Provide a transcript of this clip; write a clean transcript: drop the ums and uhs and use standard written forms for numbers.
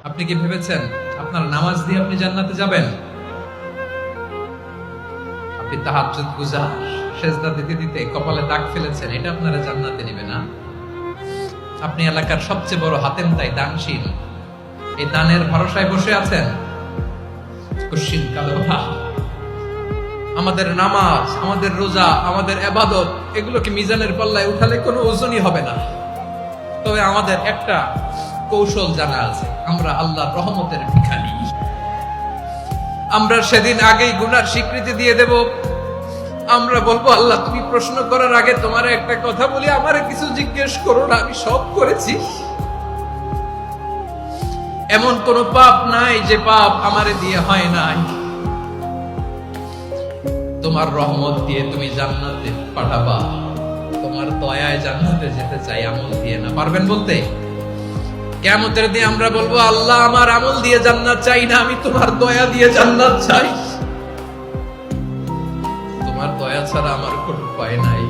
আপনি কি ভেবেছেন আপনার নামাজ দিয়ে আপনি জান্নাতে যাবেন? আপনি তাহাজ্জুদ গুজার, সেজদা দিতে দিতে কপালে দাগ ফেলেছেন, এটা আপনারা জান্নাতে নেবে না? আপনি এলাকার সবচেয়ে বড় হাতেম তাই দানশীল, এই দানের ভরসায় বসে আছেন। কুশ্চিন কালো কথা। আমাদের নামাজ, আমাদের রোজা, আমাদের ইবাদত, এগুলোকে মিজানের পাল্লায় উঠালে কোনো ওজনই হবে না। তবে আমাদের একটা কৌশল জানা আছে, আমরা আল্লাহর রহমতের ভিখারি। আমরা সেদিন আগেই গুনার স্বীকৃতি দিয়ে দেব। আমরা বলবো, আল্লাহ তুমি প্রশ্ন করার আগে তোমার একটা কথা বলি, আমারে কিছু জিজ্ঞেস করো না, আমি সব করেছি। এমন কোন পাপ নাই যে পাপ আমারে দিয়ে হয় নাই। তোমার রহমত দিয়ে তুমি জান্নাতে পাঠাবা, তোমার দয়ায় জান্নাতে যেতে চাই, আমল দিয়ে না। পারবেন বলতে? কিয়ামতের দিন আমরা বলবো, আল্লাহ আমার আমল দিয়ে জান্নাত চাই না, আমি তোমার দয়া দিয়ে জান্নাত চাই। তোমার দয়া ছাড়া আমার কোনো উপায় নাই।